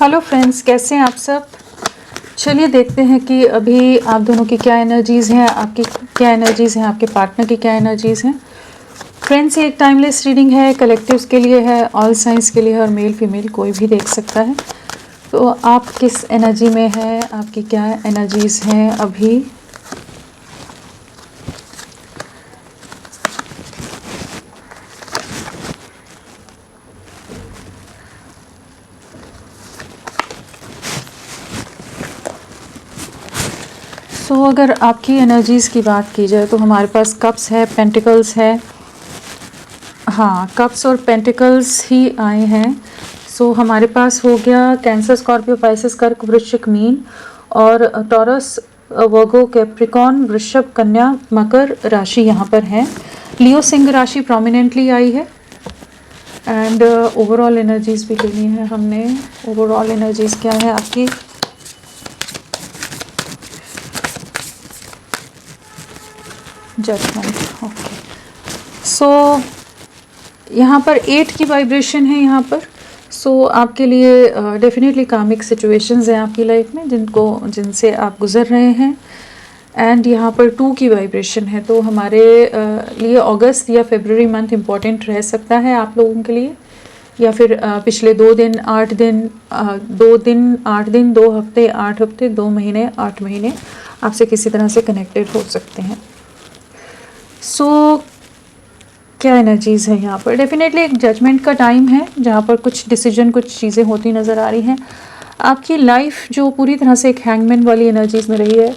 Hello friends, कैसे हैं आप सब। चलिए देखते हैं कि अभी आप दोनों की क्या एनर्जीज़ हैं, आपकी क्या एनर्जीज़ हैं, आपके पार्टनर की क्या एनर्जीज़ हैं। फ्रेंड्स, ये एक टाइमलेस रीडिंग है, कलेक्टिव्स के लिए है, ऑल साइंस के लिए है और मेल फीमेल कोई भी देख सकता है। तो आप किस एनर्जी में है, आपकी क्या एनर्जीज़ हैं अभी। अगर आपकी एनर्जीज़ की बात की जाए तो हमारे पास कप्स है, पेंटिकल्स है। हाँ, कप्स और पेंटिकल्स ही आए हैं। हमारे पास हो गया कैंसर, स्कॉर्पियो, पाइसेस, कर्क, वृश्चिक, मीन और टॉरस, वर्गो, कैप्रिकॉन, वृषभ, कन्या, मकर राशि यहाँ पर है। लियो सिंह राशि प्रोमिनेंटली आई है। एंड ओवरऑल एनर्जीज भी लेनी है हमने। ओवरऑल एनर्जीज क्या है आपकी। Judgment, okay. यहाँ पर 8 की वाइब्रेशन है यहाँ पर। आपके लिए डेफिनेटली कामिक सिचुएशंस हैं आपकी लाइफ में जिनसे आप गुजर रहे हैं। एंड यहाँ पर 2 की वाइब्रेशन है, तो हमारे लिए अगस्त या फरवरी मंथ इम्पॉर्टेंट रह सकता है आप लोगों के लिए, या फिर पिछले 2 दिन 8 दिन 2 दिन 8 दिन 2 हफ्ते 8 हफ्ते 2 महीने 8 महीने आपसे किसी तरह से कनेक्टेड हो सकते हैं। क्या एनर्जीज़ है यहाँ पर। डेफिनेटली एक जजमेंट का टाइम है जहाँ पर कुछ डिसीजन, कुछ चीज़ें होती नज़र आ रही हैं। आपकी लाइफ जो पूरी तरह से एक हैंगमैन वाली एनर्जीज़ में रही है,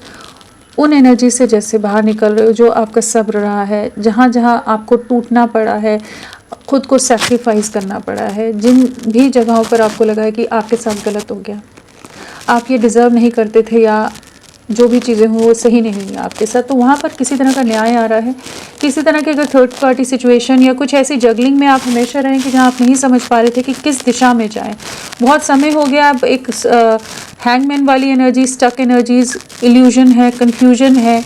उन एनर्जी से जैसे बाहर निकल रहे हो, जो आपका सब्र रहा है, जहाँ जहाँ आपको टूटना पड़ा है, खुद को सेक्रीफाइस करना पड़ा है, जिन भी जगहों पर आपको लगा है कि आपके साथ गलत हो गया, आप ये डिज़र्व नहीं करते थे, या जो भी चीज़ें हों वो सही नहीं हुई आपके साथ, तो वहाँ पर किसी तरह का न्याय आ रहा है। किसी तरह की अगर थर्ड पार्टी सिचुएशन या कुछ ऐसी जगलिंग में आप हमेशा रहें कि जहाँ आप नहीं समझ पा रहे थे कि किस दिशा में जाएं, बहुत समय हो गया। अब एक हैंगमैन वाली एनर्जी, स्टक एनर्जीज, इल्यूजन है, कन्फ्यूजन है,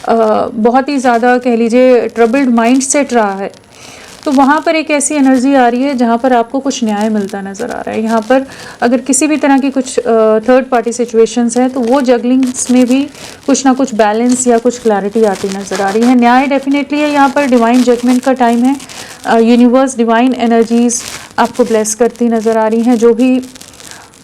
बहुत ही ज़्यादा कह लीजिए ट्रबल्ड माइंड सेट रहा है। तो वहाँ पर एक ऐसी एनर्जी आ रही है जहाँ पर आपको कुछ न्याय मिलता नज़र आ रहा है। यहाँ पर अगर किसी भी तरह की कुछ थर्ड पार्टी सिचुएशंस हैं, तो वो जगलिंग्स में भी कुछ ना कुछ बैलेंस या कुछ क्लैरिटी आती नज़र आ रही है। न्याय डेफिनेटली है यहाँ पर। डिवाइन जजमेंट का टाइम है। यूनिवर्स, डिवाइन एनर्जीज़ आपको ब्लेस करती नज़र आ रही हैं। जो भी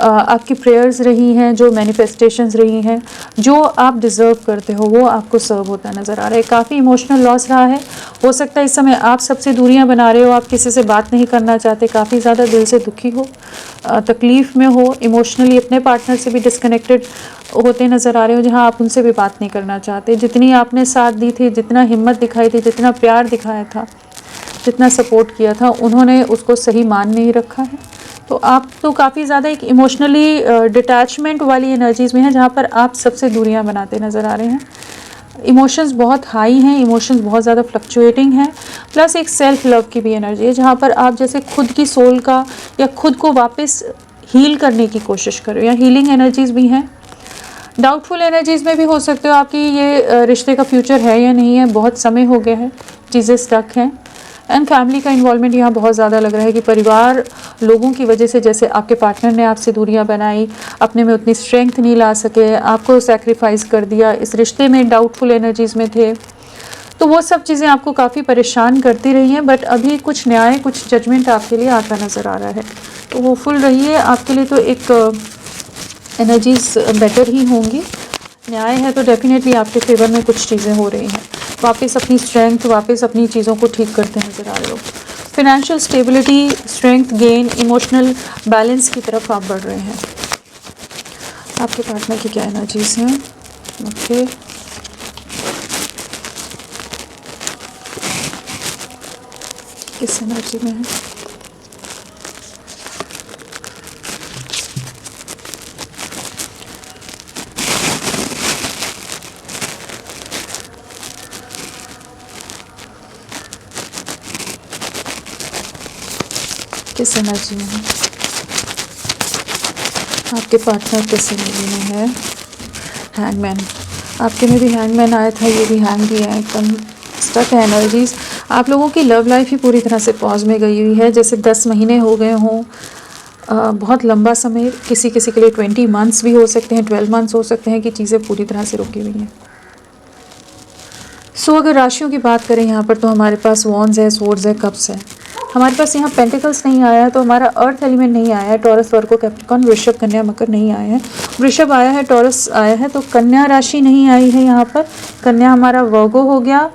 आपकी प्रेयर्स रही हैं, जो मैनिफेस्टेशंस रही हैं, जो आप डिज़र्व करते हो, वो आपको सर्व होता नज़र आ रहा है। काफ़ी इमोशनल लॉस रहा है। हो सकता है इस समय आप सबसे दूरियां बना रहे हो, आप किसी से बात नहीं करना चाहते, काफ़ी ज़्यादा दिल से दुखी हो, तकलीफ़ में हो, इमोशनली अपने पार्टनर से भी डिस्कनेक्टेड होते नज़र आ रहे हो, जहाँ आप उनसे भी बात नहीं करना चाहते। जितनी आपने साथ दी थी, जितना हिम्मत दिखाई थी, जितना प्यार दिखाया था, जितना सपोर्ट किया था, उन्होंने उसको सही मान नहीं रखा है। तो आप तो काफ़ी ज़्यादा एक इमोशनली डिटैचमेंट वाली एनर्जीज़ में हैं, जहाँ पर आप सबसे दूरियां बनाते नज़र आ रहे हैं। इमोशंस बहुत हाई हैं, इमोशंस बहुत ज़्यादा फ्लक्चुएटिंग हैं। प्लस एक सेल्फ लव की भी एनर्जी है, जहाँ पर आप जैसे खुद की सोल का या खुद को वापस हील करने की कोशिश कर रहे हो, या हीलिंग एनर्जीज़ भी हैं। डाउटफुल एनर्जीज़ में भी हो सकते हो आपकी ये रिश्ते का फ्यूचर है या नहीं है, बहुत समय हो गया है, चीज़ें स्टक हैं। एंड फैमिली का इन्वॉल्वमेंट यहाँ बहुत ज़्यादा लग रहा है कि परिवार लोगों की वजह से, जैसे आपके पार्टनर ने आपसे दूरियां बनाई, अपने में उतनी स्ट्रेंथ नहीं ला सके, आपको सैक्रिफाइस कर दिया, इस रिश्ते में डाउटफुल एनर्जीज़ में थे, तो वो सब चीज़ें आपको काफ़ी परेशान करती रही हैं। बट अभी कुछ न्याय, कुछ जजमेंट आपके लिए आता नज़र आ रहा है, तो वो फुल रही है आपके लिए। तो एक एनर्जीज़ बेटर ही होंगी। न्याय है तो डेफिनेटली आपके फेवर में कुछ चीज़ें हो रही हैं। वापस अपनी स्ट्रेंथ, वापस अपनी चीज़ों को ठीक करते नज़र आ रहे हो। Financial stability, strength gain, emotional balance की तरफ आप बढ़ रहे हैं। आपके पार्टनर की क्या एनर्जीज़ हैं। ओके, किस एनर्जी में है। किस एनर्जी में है आपके पार्टनर, किस एनर्जी में है। हैंगमैन, आपके में भी हैंगमैन आया था, ये भी हैंग भी है, एकदम स्टक है एनर्जीज़। आप लोगों की लव लाइफ ही पूरी तरह से पॉज में गई हुई है, जैसे 10 महीने हो गए हों बहुत लंबा समय, किसी किसी के लिए 20 मंथ्स भी हो सकते हैं, 12 मंथ्स हो सकते हैं कि चीज़ें पूरी तरह से रुकी हुई हैं। सो अगर राशियों की बात करें यहाँ पर, तो हमारे पास वॉन्ड्स है, स्वॉर्ड्स है, कप्स है। हमारे पास यहाँ पेंटिकल्स नहीं आया है, तो हमारा अर्थ एलिमेंट नहीं आया है। टॉरस, वर्गो, कैप्रिकॉर्न, वृषभ, कन्या, मकर नहीं आया है। वृषभ आया है, टॉरस आया है, तो कन्या राशि नहीं आई है यहाँ पर। कन्या हमारा वर्गो हो गया,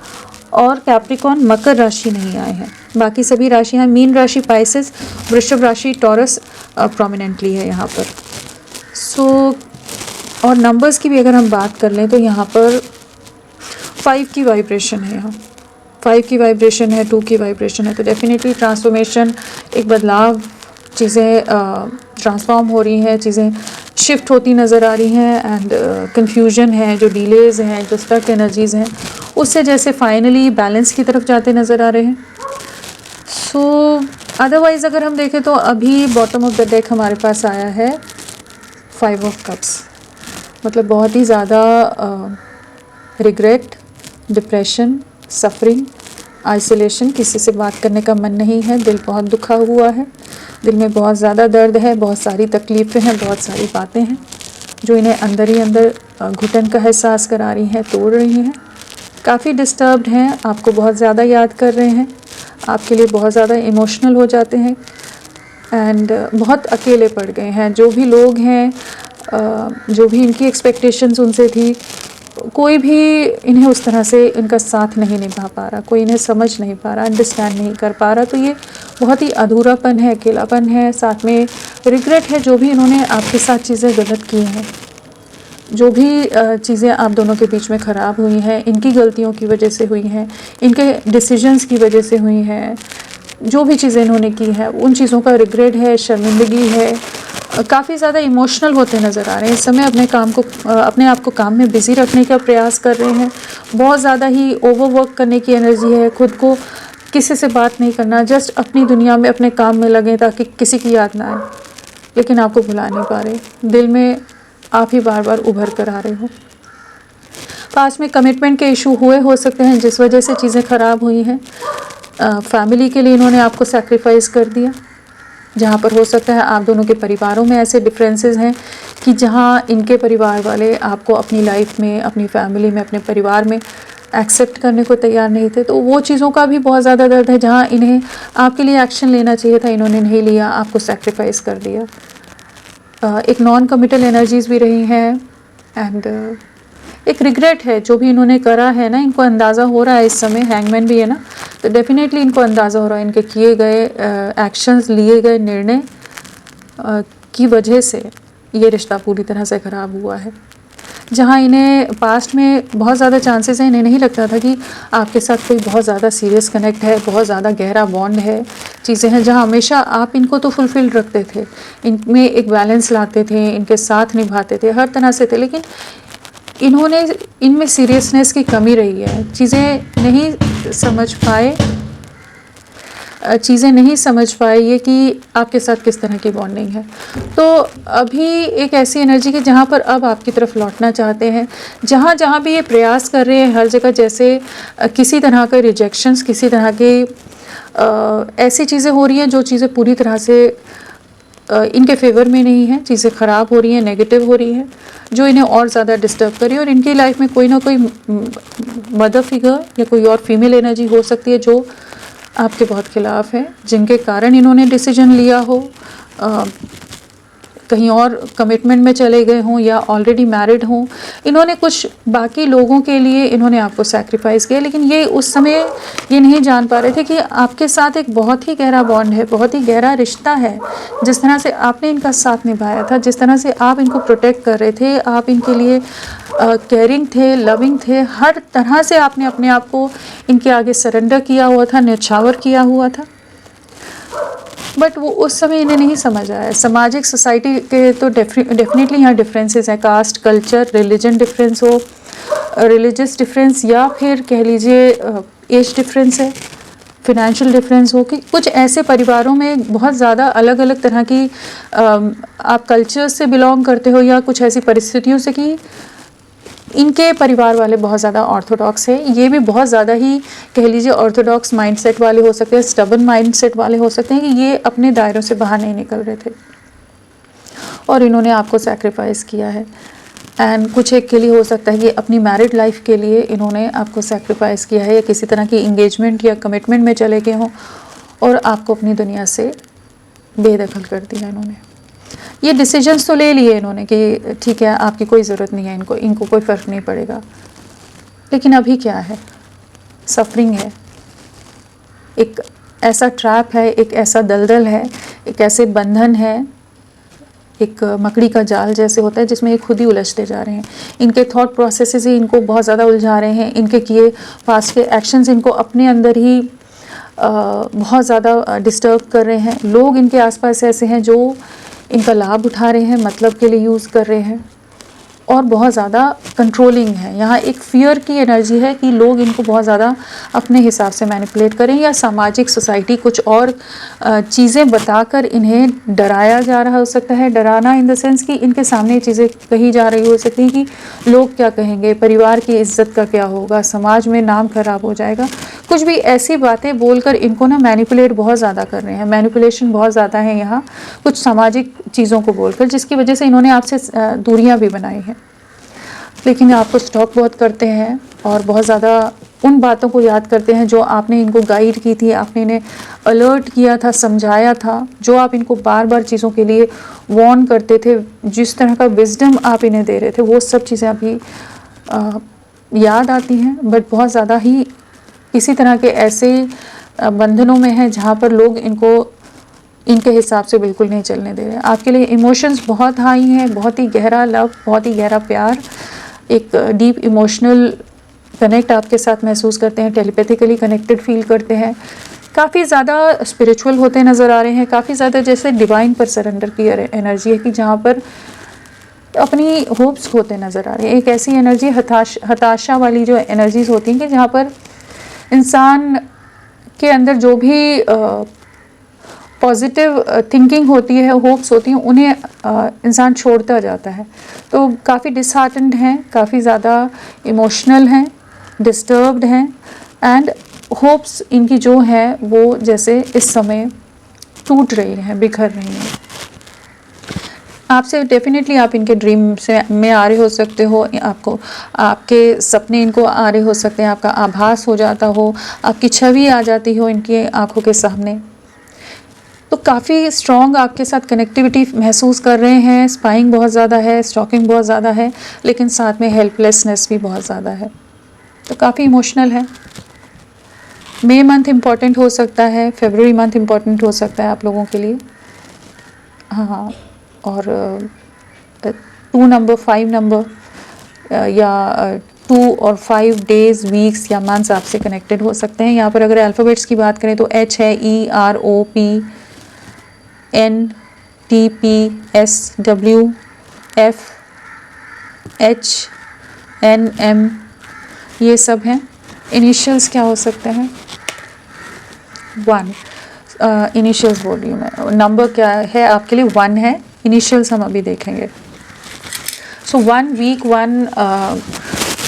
और कैप्रिकॉर्न, मकर राशि नहीं आए हैं। बाकी सभी राशियाँ, मीन राशि पाइसेस, वृषभ राशि, टॉरस प्रोमिनेंटली है यहाँ पर। सो और नंबर्स की भी अगर हम बात कर लें, तो यहाँ पर 5 की वाइब्रेशन है, यहाँ 5 की वाइब्रेशन है, 2 की वाइब्रेशन है। तो डेफिनेटली ट्रांसफॉर्मेशन, एक बदलाव, चीज़ें ट्रांसफॉर्म हो रही हैं, चीज़ें शिफ्ट होती नज़र आ रही हैं। एंड कन्फ्यूजन है, जो डिलेज़ हैं, जो स्टक एनर्जीज़ हैं, उससे जैसे फाइनली बैलेंस की तरफ जाते नज़र आ रहे हैं। सो अदरवाइज़ अगर हम देखें, तो अभी बॉटम ऑफ द डेक हमारे पास आया है 5 ऑफ कप्स। मतलब बहुत ही ज़्यादा रिग्रेट, डिप्रेशन, सफरिंग, आइसोलेशन, किसी से बात करने का मन नहीं है, दिल बहुत दुखा हुआ है, दिल में बहुत ज़्यादा दर्द है, बहुत सारी तकलीफ़ें हैं, बहुत सारी बातें हैं जो इन्हें अंदर ही अंदर घुटन का एहसास करा रही हैं, तोड़ रही हैं। काफ़ी डिस्टर्ब्ड हैं, आपको बहुत ज़्यादा याद कर रहे हैं, आपके लिए बहुत ज़्यादा इमोशनल हो जाते हैं, एंड बहुत अकेले पड़ गए हैं। जो भी लोग हैं, जो भी इनकी एक्सपेक्टेशंस उनसे थी, कोई भी इन्हें उस तरह से इनका साथ नहीं निभा पा रहा, कोई इन्हें समझ नहीं पा रहा, अंडरस्टैंड नहीं कर पा रहा। तो ये बहुत ही अधूरापन है, अकेलापन है, साथ में रिग्रेट है, जो भी इन्होंने आपके साथ चीज़ें गलत की हैं, जो भी चीज़ें आप दोनों के बीच में ख़राब हुई हैं, इनकी गलतियों की वजह से हुई हैं, इनके डिसीजंस की वजह से हुई हैं, जो भी चीज़ें इन्होंने की हैं, उन चीज़ों का रिग्रेट है, शर्मिंदगी है। काफ़ी ज़्यादा इमोशनल होते नज़र आ रहे हैं इस समय। अपने आप को काम में बिज़ी रखने का प्रयास कर रहे हैं। बहुत ज़्यादा ही ओवरवर्क करने की एनर्जी है, खुद को किसी से बात नहीं करना, जस्ट अपनी दुनिया में, अपने काम में लगे ताकि किसी की याद ना आए, लेकिन आपको भुला नहीं पा रहे। दिल में आप ही बार बार उभर कर आ रहे हो। पास में कमिटमेंट के इशू हुए हो सकते हैं, जिस वजह से चीज़ें ख़राब हुई हैं। फैमिली के लिए इन्होंने आपको सैक्रिफाइस कर दिया, जहाँ पर हो सकता है आप दोनों के परिवारों में ऐसे डिफरेंसेस हैं कि जहाँ इनके परिवार वाले आपको अपनी लाइफ में, अपनी फैमिली में, अपने परिवार में एक्सेप्ट करने को तैयार नहीं थे। तो वो चीज़ों का भी बहुत ज़्यादा दर्द है, जहाँ इन्हें आपके लिए एक्शन लेना चाहिए था, इन्होंने नहीं लिया, आपको सैक्रिफाइस कर दिया। एक नॉन कमिटल एनर्जीज़ भी रही हैं, एंड एक रिग्रेट है, जो भी इन्होंने करा है ना, इनको अंदाज़ा हो रहा है इस समय। हैंगमैन भी है ना, तो डेफिनेटली इनको अंदाज़ा हो रहा है, इनके किए गए एक्शंस, लिए गए निर्णय की वजह से ये रिश्ता पूरी तरह से ख़राब हुआ है। जहाँ इन्हें पास्ट में बहुत ज़्यादा चांसेस हैं, इन्हें नहीं लगता था कि आपके साथ कोई बहुत ज़्यादा सीरियस कनेक्ट है, बहुत ज़्यादा गहरा बॉन्ड है, चीज़ें हैं जहाँ हमेशा आप इनको तो फुलफिल रखते थे, इनमें एक बैलेंस लाते थे, इनके साथ निभाते थे, हर तरह से थे, लेकिन इन्होंने इनमें सीरियसनेस की कमी रही है। चीज़ें नहीं समझ पाए ये कि आपके साथ किस तरह की बॉन्डिंग है। तो अभी एक ऐसी एनर्जी कि जहाँ पर अब आपकी तरफ लौटना चाहते हैं, जहाँ जहाँ भी ये प्रयास कर रहे हैं, हर जगह जैसे किसी तरह के रिजेक्शंस, किसी तरह के ऐसी चीज़ें हो रही हैं जो चीज़ें पूरी तरह से इनके फेवर में नहीं है, चीज़ें ख़राब हो रही हैं, नेगेटिव हो रही हैं, जो इन्हें और ज़्यादा डिस्टर्ब कर रही है। और इनकी लाइफ में कोई ना कोई मदर फिगर या कोई और फीमेल एनर्जी हो सकती है जो आपके बहुत खिलाफ है, जिनके कारण इन्होंने डिसीजन लिया हो, कहीं और कमिटमेंट में चले गए हों या ऑलरेडी मैरिड हों। इन्होंने कुछ बाकी लोगों के लिए इन्होंने आपको सैक्रिफाइस किया, लेकिन ये उस समय ये नहीं जान पा रहे थे कि आपके साथ एक बहुत ही गहरा बॉन्ड है, बहुत ही गहरा रिश्ता है। जिस तरह से आपने इनका साथ निभाया था, जिस तरह से आप इनको प्रोटेक्ट कर रहे थे, आप इनके लिए केयरिंग थे, लविंग थे, हर तरह से आपने अपने आप को इनके आगे सरेंडर किया हुआ था, न्यौछावर किया हुआ था। बट वो उस समय इन्हें नहीं समझ आया। सामाजिक सोसाइटी के तो डेफिनेटली यहाँ डिफरेंसेस हैं, कास्ट, कल्चर, रिलीजन डिफरेंस हो, रिलीजियस डिफरेंस, या फिर कह लीजिए एज डिफरेंस है, फिनेंशियल डिफरेंस हो, कि कुछ ऐसे परिवारों में बहुत ज़्यादा अलग अलग तरह की आप कल्चर से बिलोंग करते हो, या कुछ ऐसी परिस्थितियों से कि इनके परिवार वाले बहुत ज़्यादा ऑर्थोडॉक्स है, ये भी बहुत ज़्यादा ही कह लीजिए ऑर्थोडॉक्स माइंडसेट वाले हो सकते हैं, स्टबन माइंडसेट वाले हो सकते हैं, कि ये अपने दायरों से बाहर नहीं निकल रहे थे। और इन्होंने आपको सेक्रीफाइस किया है। एंड कुछ एक के लिए हो सकता है कि अपनी मैरिड लाइफ के लिए इन्होंने आपको सेक्रीफाइस किया है, या किसी तरह की इंगेजमेंट या कमिटमेंट में चले गए हों और आपको अपनी दुनिया से बेदखल कर दिया इन्होंने। ये डिसीजंस तो ले लिए इन्होंने कि ठीक है आपकी कोई ज़रूरत नहीं है, इनको कोई फ़र्क नहीं पड़ेगा, लेकिन अभी क्या है, सफरिंग है, एक ऐसा ट्रैप है, एक ऐसा दलदल है, एक ऐसे बंधन है, एक मकड़ी का जाल जैसे होता है जिसमें ये खुद ही उलझते जा रहे हैं। इनके थॉट प्रोसेसेस ही इनको बहुत ज़्यादा उलझा रहे हैं, इनके किए पास्ट के एक्शंस इनको अपने अंदर ही बहुत ज़्यादा डिस्टर्ब कर रहे हैं। लोग इनके आसपास ऐसे हैं जो इनका लाभ उठा रहे हैं, मतलब के लिए यूज़ कर रहे हैं, और बहुत ज़्यादा कंट्रोलिंग है। यहाँ एक फ़ियर की एनर्जी है कि लोग इनको बहुत ज़्यादा अपने हिसाब से मैनिपुलेट करें, या सामाजिक सोसाइटी कुछ और चीज़ें बताकर इन्हें डराया जा रहा हो सकता है। डराना इन द सेंस कि इनके सामने चीज़ें कही जा रही हो सकती हैं कि लोग क्या कहेंगे, परिवार की इज्जत का क्या होगा, समाज में नाम खराब हो जाएगा, कुछ भी ऐसी बातें बोलकर इनको ना मैनिपुलेट बहुत ज़्यादा कर रहे हैं। मैनिपुलेशन बहुत ज़्यादा है यहाँ, कुछ सामाजिक चीज़ों को बोलकर, जिसकी वजह से इन्होंने आपसे दूरियाँ भी बनाई हैं। लेकिन आपको स्टॉक बहुत करते हैं और बहुत ज़्यादा उन बातों को याद करते हैं जो आपने इनको गाइड की थी, आपने इन्हें अलर्ट किया था, समझाया था, जो आप इनको बार बार चीज़ों के लिए वार्न करते थे, जिस तरह का विजडम आप इन्हें दे रहे थे, वो सब चीज़ें अभी याद आती हैं। बट बहुत ज़्यादा ही इसी तरह के ऐसे बंधनों में हैं जहाँ पर लोग इनको इनके हिसाब से बिल्कुल नहीं चलने दे रहे हैं। आपके लिए इमोशंस बहुत हाई हैं, बहुत ही गहरा लव, बहुत ही गहरा प्यार, एक डीप इमोशनल कनेक्ट आपके साथ महसूस करते हैं, टेलीपैथिकली कनेक्टेड फील करते हैं, काफ़ी ज़्यादा स्पिरिचुअल होते नज़र आ रहे हैं, काफ़ी ज़्यादा जैसे डिवाइन पर सरेंडर की एनर्जी है कि जहाँ पर अपनी होप्स खोते नज़र आ रहे हैं। एक ऐसी एनर्जी हताशा वाली जो एनर्जीज होती हैं कि जहाँ पर इंसान के अंदर जो भी पॉजिटिव थिंकिंग होती है, होप्स होती हैं, उन्हें इंसान छोड़ता जाता है। तो काफ़ी डिसहार्टेंड हैं, काफ़ी ज़्यादा इमोशनल हैं, डिस्टर्ब्ड हैं, एंड होप्स इनकी जो है वो जैसे इस समय टूट रही हैं, बिखर रही हैं। आपसे डेफिनेटली आप इनके ड्रीम से में आ रहे हो सकते हो, आपको आपके सपने इनको आ रहे हो सकते हैं, आपका आभास हो जाता हो, आपकी छवि आ जाती हो इनकी आंखों के सामने। तो काफ़ी स्ट्रॉन्ग आपके साथ कनेक्टिविटी महसूस कर रहे हैं। स्पाइंग बहुत ज़्यादा है, स्टॉकिंग बहुत ज़्यादा है, लेकिन साथ में हेल्पलेसनेस भी बहुत ज़्यादा है। तो काफ़ी इमोशनल है। मई मंथ इम्पॉर्टेंट हो सकता है, फरवरी मंथ इम्पॉर्टेंट हो सकता है आप लोगों के लिए। हाँ, और 2 नंबर, 5 नंबर या 2 और 5 डेज़, वीक्स या मंथ्स आपसे कनेक्टेड हो सकते हैं। यहाँ पर अगर अल्फ़ाबेट्स की बात करें तो H है, EROP, N, T, P, S, W, F, H, N, M, ये सब हैं। इनिशियल्स क्या हो सकते हैं? 1, इनिशियल्स बोल रही हूँ मैं। नंबर क्या है आपके लिए? 1 है। इनिशियल्स हम अभी देखेंगे। सो 1 वीक, 1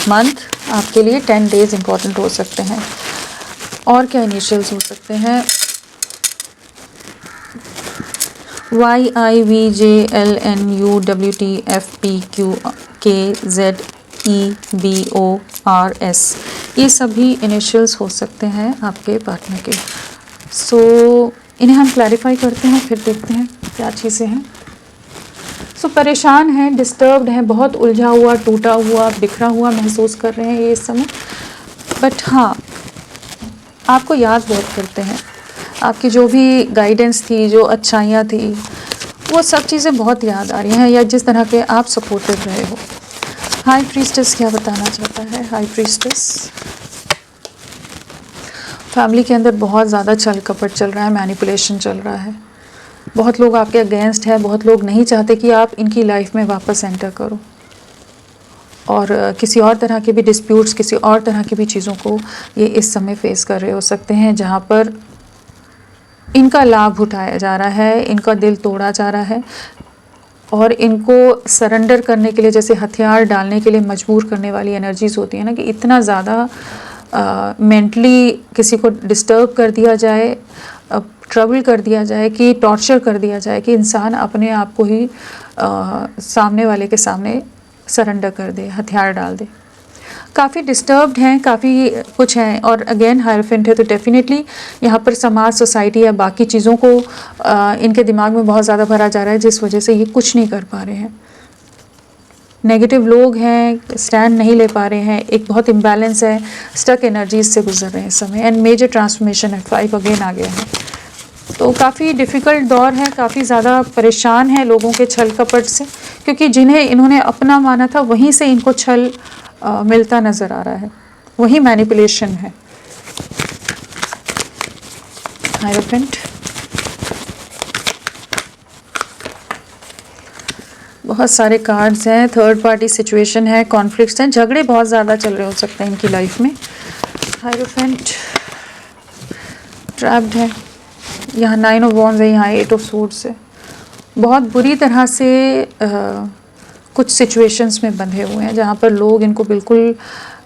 मंथ आपके लिए 10 डेज इम्पॉर्टेंट हो सकते हैं। और क्या इनिशियल्स हो सकते हैं? YIVJLNUWTFPQKZEBORS, ये सभी इनिशियल्स हो सकते हैं आपके पार्टनर के। सो इन्हें हम क्लैरिफाई करते हैं, फिर देखते हैं क्या चीज़ें हैं। सो परेशान हैं, डिस्टर्ब्ड हैं, बहुत उलझा हुआ, टूटा हुआ, बिखरा हुआ महसूस कर रहे हैं ये इस समय। बट हाँ, आपको याद बहुत करते हैं। आपकी जो भी गाइडेंस थी, जो अच्छाइयाँ थी, वो सब चीज़ें बहुत याद आ रही हैं, या जिस तरह के आप सपोर्टिव रहे हो। हाई प्रीस्टेस क्या बताना चाहता है? हाई प्रीस्टेस फैमिली के अंदर बहुत ज़्यादा छल कपट चल रहा है, मैनिपुलेशन चल रहा है। बहुत लोग आपके अगेंस्ट है, बहुत लोग नहीं चाहते कि आप इनकी लाइफ में वापस एंटर करो, और किसी और तरह के भी डिस्प्यूट्स, किसी और तरह की भी चीज़ों को ये इस समय फेस कर रहे हो सकते हैं, जहाँ पर इनका लाभ उठाया जा रहा है, इनका दिल तोड़ा जा रहा है, और इनको सरेंडर करने के लिए, जैसे हथियार डालने के लिए मजबूर करने वाली एनर्जीज होती है ना, कि इतना ज़्यादा मेंटली किसी को डिस्टर्ब कर दिया जाए, ट्रबल कर दिया जाए, कि टॉर्चर कर दिया जाए, कि इंसान अपने आप को ही सामने वाले के सामने सरेंडर कर दे, हथियार डाल दे। काफ़ी डिस्टर्ब्ड हैं, काफ़ी कुछ हैं। और अगेन हायरोफेंट है तो डेफिनेटली यहाँ पर समाज, सोसाइटी या बाकी चीज़ों को इनके दिमाग में बहुत ज़्यादा भरा जा रहा है, जिस वजह से ये कुछ नहीं कर पा रहे हैं। नेगेटिव लोग हैं, स्टैंड नहीं ले पा रहे हैं, एक बहुत इम्बैलेंस है, स्टक एनर्जीज से गुजर रहे हैं इस समय। एंड मेजर ट्रांसफॉर्मेशन है, 5 अगेन आ गया है। तो काफ़ी डिफ़िकल्ट दौर है, काफ़ी ज़्यादा परेशान है लोगों के छल कपट से, क्योंकि जिन्हें इन्होंने अपना माना था वहीं से इनको छल मिलता नज़र आ रहा है, वही मैनिपुलेशन है। हायरोफेंट बहुत सारे कार्ड्स हैं, थर्ड पार्टी सिचुएशन है, कॉन्फ्लिक्ट्स हैं, झगड़े बहुत ज़्यादा चल रहे हो सकते हैं इनकी लाइफ में। हायरोफेंट ट्रैप्ड है, यहाँ 9 ऑफ वॉन्ड्स है, यहाँ 8 ऑफ सोर्ड्स है। बहुत बुरी तरह से कुछ सिचुएशंस में बंधे हुए हैं जहाँ पर लोग इनको बिल्कुल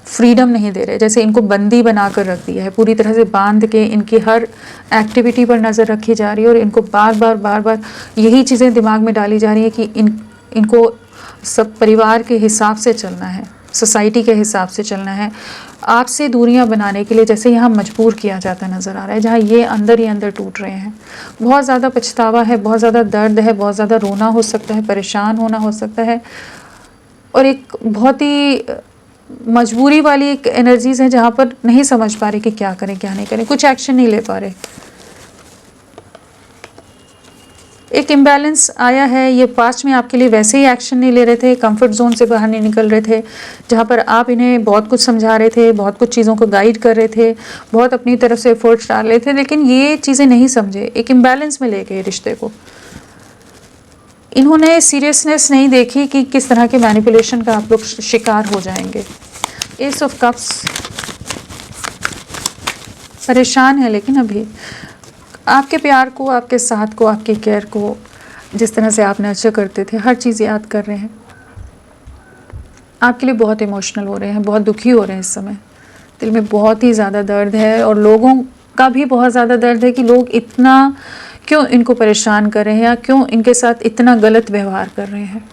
फ्रीडम नहीं दे रहे, जैसे इनको बंदी बना कर रख दिया है, पूरी तरह से बांध के इनकी हर एक्टिविटी पर नज़र रखी जा रही है और इनको बार बार यही चीज़ें दिमाग में डाली जा रही हैं कि इनको सब परिवार के हिसाब से चलना है, सोसाइटी के हिसाब से चलना है। आपसे दूरियां बनाने के लिए जैसे यहाँ मजबूर किया जाता नज़र आ रहा है, जहाँ ये अंदर ही अंदर टूट रहे हैं। बहुत ज़्यादा पछतावा है, बहुत ज़्यादा दर्द है, बहुत ज़्यादा रोना हो सकता है, परेशान होना हो सकता है, और एक बहुत ही मजबूरी वाली एक एनर्जीज़ है जहाँ पर नहीं समझ पा रहे कि क्या करें क्या नहीं करें, कुछ एक्शन नहीं ले पा रहे। एक इम्बैलेंस आया है, ये पास्ट में आपके लिए वैसे ही एक्शन नहीं ले रहे थे, कंफर्ट जोन से बाहर नहीं निकल रहे थे, जहाँ पर आप इन्हें बहुत कुछ समझा रहे थे, बहुत कुछ चीज़ों को गाइड कर रहे थे, बहुत अपनी तरफ से एफर्ट्स डाल रहे थे, लेकिन ये चीज़ें नहीं समझे, एक इम्बैलेंस में ले गए रिश्ते को। इन्होंने सीरियसनेस नहीं देखी कि किस तरह के मैनिपुलेशन का आप लोग शिकार हो जाएंगे। एस ऑफ कप्स परेशान है, लेकिन अभी आपके प्यार को, आपके साथ को, आपकी केयर को, जिस तरह से आप नर्चर करते थे, हर चीज़ याद कर रहे हैं। आपके लिए बहुत इमोशनल हो रहे हैं, बहुत दुखी हो रहे हैं इस समय, दिल में बहुत ही ज़्यादा दर्द है और लोगों का भी बहुत ज़्यादा दर्द है कि लोग इतना क्यों इनको परेशान कर रहे हैं या क्यों इनके साथ इतना गलत व्यवहार कर रहे हैं।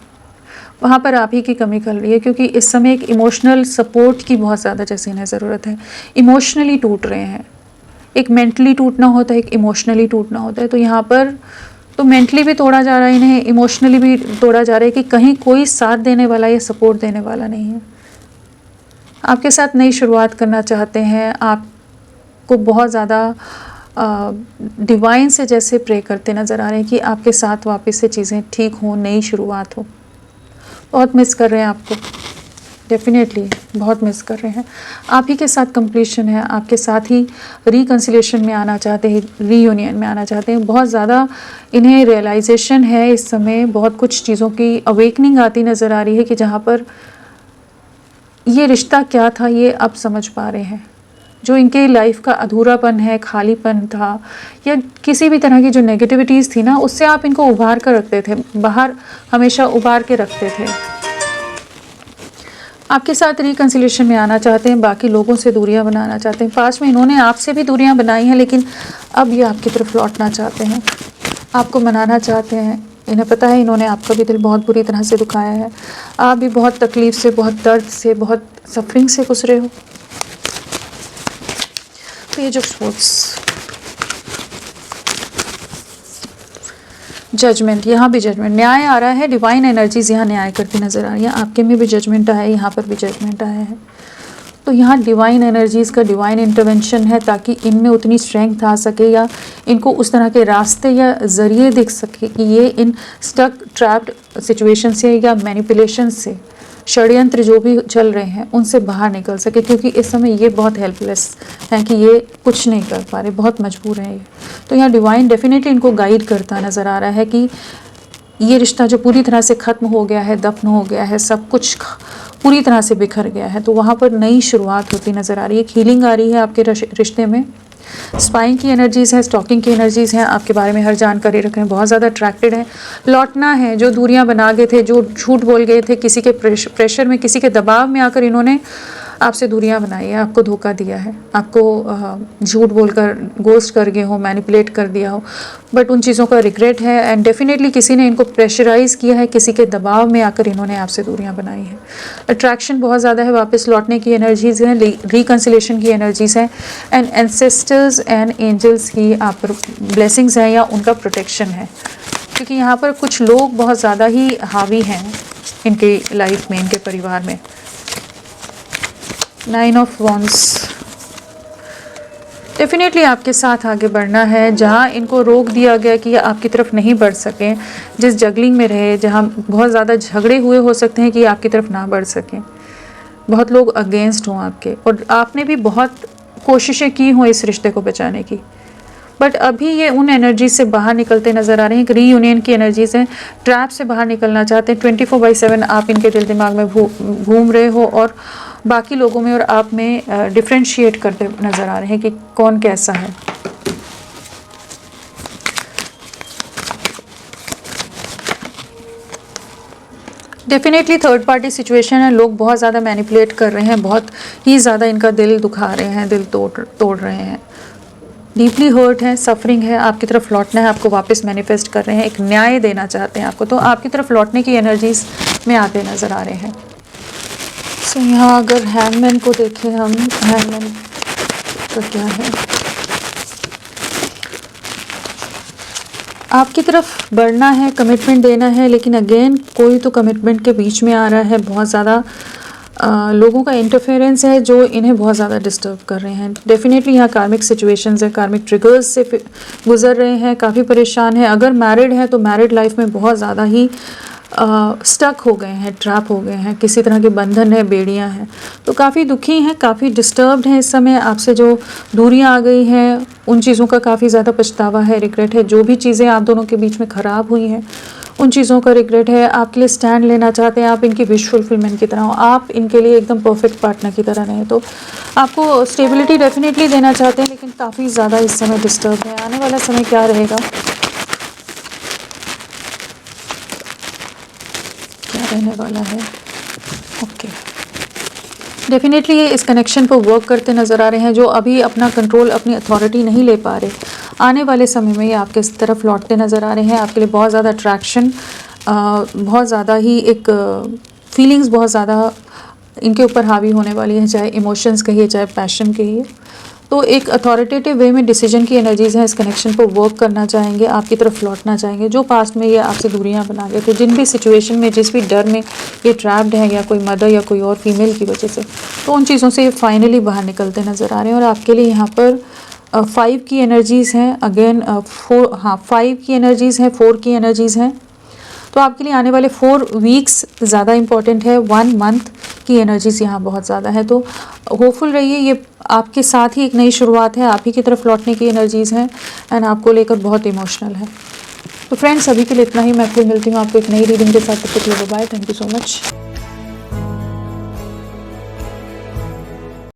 वहाँ पर आप ही की कमी कर रही है, क्योंकि इस समय एक इमोशनल सपोर्ट की बहुत ज़्यादा जैसे इन्हें ज़रूरत है। इमोशनली टूट रहे हैं, एक मेंटली टूटना होता है, एक इमोशनली टूटना होता है। तो यहाँ पर तो मेंटली भी तोड़ा जा रहा है इन्हें, इमोशनली भी तोड़ा जा रहा है कि कहीं कोई साथ देने वाला या सपोर्ट देने वाला नहीं है। आपके साथ नई शुरुआत करना चाहते हैं, आपको बहुत ज़्यादा डिवाइन से जैसे प्रे करते नज़र आ रहे हैं कि आपके साथ वापस से चीज़ें ठीक हों, नई शुरुआत हो। बहुत मिस कर रहे हैं आपको, डेफिनेटली बहुत मिस कर रहे हैं। आप ही के साथ कंप्लीशन है, आपके साथ ही रिकन्सिलेशन में आना चाहते हैं, रीयूनियन में आना चाहते हैं। बहुत ज़्यादा इन्हें रियलाइजेशन है इस समय, बहुत कुछ चीज़ों की अवेकनिंग आती नज़र आ रही है कि जहाँ पर ये रिश्ता क्या था ये अब समझ पा रहे हैं। जो इनके लाइफ का अधूरापन है, खालीपन था, या किसी भी तरह की जो नेगेटिविटीज़ थी ना, उससे आप इनको उभार कर रखते थे, बाहर हमेशा उभार के रखते थे। आपके साथ रिकन्सिलेशन में आना चाहते हैं, बाकी लोगों से दूरियां बनाना चाहते हैं। पास्ट में इन्होंने आपसे भी दूरियां बनाई हैं, लेकिन अब ये आपकी तरफ लौटना चाहते हैं, आपको मनाना चाहते हैं। इन्हें पता है इन्होंने आपका भी दिल बहुत बुरी तरह से दुखाया है, आप भी बहुत तकलीफ़ से, बहुत दर्द से, बहुत सफरिंग से गुजरे हो। पेज ऑफ सोर्ड्स, जजमेंट, यहाँ भी जजमेंट, न्याय आ रहा है। डिवाइन एनर्जीज यहाँ न्याय करती नज़र आ रही है। आपके में भी जजमेंट आया है, यहाँ पर भी जजमेंट आया है। तो यहाँ डिवाइन एनर्जीज़ का डिवाइन इंटरवेंशन है, ताकि इनमें उतनी स्ट्रेंथ आ सके या इनको उस तरह के रास्ते या ज़रिए दिख सके कि ये इन स्टक ट्रैप्ड सिचुएशन से या मैनिपुलेशन से, षड्यंत्र जो भी चल रहे हैं उनसे बाहर निकल सके, क्योंकि इस समय ये बहुत हेल्पलेस हैं कि ये कुछ नहीं कर पा रहे, बहुत मजबूर हैं ये। तो यहाँ डिवाइन डेफिनेटली इनको गाइड करता नज़र आ रहा है कि ये रिश्ता जो पूरी तरह से ख़त्म हो गया है, दफन हो गया है, सब कुछ पूरी तरह से बिखर गया है, तो वहाँ पर नई शुरुआत होती नज़र आ रही है। हीलिंग आ रही है आपके रिश्ते में। स्पाइंग की एनर्जीज़ है, स्टॉकिंग की एनर्जीज़ हैं, आपके बारे में हर जानकारी रख रहे हैं, बहुत ज़्यादा अट्रैक्टेड हैं। लौटना है, जो दूरियां बना गए थे, जो झूठ बोल गए थे, किसी के प्रेशर में, किसी के दबाव में आकर इन्होंने आपसे दूरियां बनाई है, आपको धोखा दिया है, आपको झूठ बोलकर गोस्ट कर गए हो, मैनिपुलेट कर दिया हो, बट उन चीज़ों का रिग्रेट है। एंड डेफिनेटली किसी ने इनको प्रेशराइज़ किया है, किसी के दबाव में आकर इन्होंने आपसे दूरियां बनाई हैं। अट्रैक्शन बहुत ज़्यादा है, वापस लौटने की एनर्जीज़ हैं, रिकन्सिलेशन की एनर्जीज़ हैं, एंड एंसेस्टर्स एंड एंजल्स की आप पर ब्लेसिंग्स हैं या उनका प्रोटेक्शन है, क्योंकि यहाँ पर कुछ लोग बहुत ज़्यादा ही हावी हैं इनके लाइफ में, इनके परिवार में। 9 ऑफ वॉन्ड्स, डेफिनेटली आपके साथ आगे बढ़ना है। जहाँ इनको रोक दिया गया कि आपकी तरफ नहीं बढ़ सकें, जिस जगलिंग में रहे, जहाँ बहुत ज़्यादा झगड़े हुए हो सकते हैं कि आपकी तरफ ना बढ़ सकें, बहुत लोग अगेंस्ट हों आपके, और आपने भी बहुत कोशिशें की हों इस रिश्ते को बचाने की, बट अभी ये उन एनर्जी से बाहर निकलते नज़र आ रहे हैं। एक रीयूनियन की एनर्जीज हैं, ट्रैप से बाहर निकलना चाहते हैं। 24/7 आप इनके दिल दिमाग में घूम रहे हो और बाकी लोगों में और आप में डिफ्रेंशिएट करते नज़र आ रहे हैं कि कौन कैसा है। डेफिनेटली थर्ड पार्टी सिचुएशन है, लोग बहुत ज़्यादा मैनिपुलेट कर रहे हैं, बहुत ही ज़्यादा इनका दिल दुखा रहे हैं, दिल तोड़ रहे हैं, डीपली हर्ट है, सफरिंग है, आपकी तरफ लौटना है, आपको वापस मैनिफेस्ट कर रहे हैं, एक न्याय देना चाहते हैं आपको, तो आपकी तरफ लौटने की एनर्जीज में आते नज़र आ रहे हैं। सो यहाँ अगर हैंगमैन को देखें हम, हैंगमैन का क्या है, आपकी तरफ बढ़ना है, कमिटमेंट देना है, लेकिन अगेन कोई तो कमिटमेंट के बीच में आ रहा है, बहुत ज़्यादा लोगों का इंटरफेरेंस है जो इन्हें बहुत ज़्यादा डिस्टर्ब कर रहे हैं। डेफिनेटली यहाँ कार्मिक सिचुएशंस है, कार्मिक ट्रिगर्स से गुजर रहे हैं, काफ़ी परेशान है। अगर मैरिड है तो मैरिड लाइफ में बहुत ज़्यादा ही स्टक हो गए हैं, ट्रैप हो गए हैं, किसी तरह के बंधन है, बेड़ियाँ हैं, तो काफ़ी दुखी हैं, काफ़ी डिस्टर्ब्ड हैं इस समय। आपसे जो दूरियाँ आ गई हैं उन चीज़ों का काफ़ी ज़्यादा पछतावा है, रिग्रेट है। जो भी चीज़ें आप दोनों के बीच में ख़राब हुई हैं उन चीज़ों का रिग्रेट है। आपके लिए स्टैंड लेना चाहते हैं, आप इनकी विश फुलफिलमेंट की तरह हो, आप इनके लिए एकदम परफेक्ट पार्टनर की तरह रहें। तो आपको स्टेबिलिटी डेफिनेटली देना चाहते हैं, लेकिन काफ़ी ज़्यादा इस समय डिस्टर्ब है। आने वाला समय क्या रहेगा, क्या रहने वाला है? ओके, डेफिनेटली ये इस कनेक्शन पर वर्क करते नज़र आ रहे हैं, जो अभी अपना कंट्रोल, अपनी अथॉरिटी नहीं ले पा रहे। आने वाले समय में ये आपके इस तरफ लौटते नज़र आ रहे हैं। आपके लिए बहुत ज़्यादा अट्रैक्शन, बहुत ज़्यादा ही एक फीलिंग्स बहुत ज़्यादा इनके ऊपर हावी होने वाली है, चाहे इमोशंस कहिए, चाहे पैशन कहिए। तो एक अथॉरिटेटिव वे में डिसीजन की एनर्जीज़ हैं, इस कनेक्शन पर वर्क करना चाहेंगे, आपकी तरफ लौटना चाहेंगे। जो पास्ट में ये आपसे दूरियां बना गए थे, जिन भी सिचुएशन में, जिस भी डर में ये ट्रैप्ड है, या कोई मदर या कोई और फीमेल की वजह से, तो उन चीज़ों से ये फाइनली बाहर निकलते नज़र आ रहे हैं। और आपके लिए यहाँ पर 5 की एनर्जीज़ हैं, अगेन 5 की एनर्जीज़ हैं, 4 की एनर्जीज़ हैं। तो आपके लिए आने वाले 4 वीक्स ज़्यादा इंपॉर्टेंट है, 1 मंथ की एनर्जीज यहाँ बहुत ज़्यादा है। तो होपफुल रहिए, ये आपके साथ ही एक नई शुरुआत है, आप ही की तरफ लौटने की एनर्जीज़ हैं, एंड आपको लेकर बहुत इमोशनल है। तो फ्रेंड्स, अभी के लिए इतना ही। मैं फिर मिलती हूँ आपको एक नई रीडिंग के साथ। तब तक के लिए bye, thank you so much.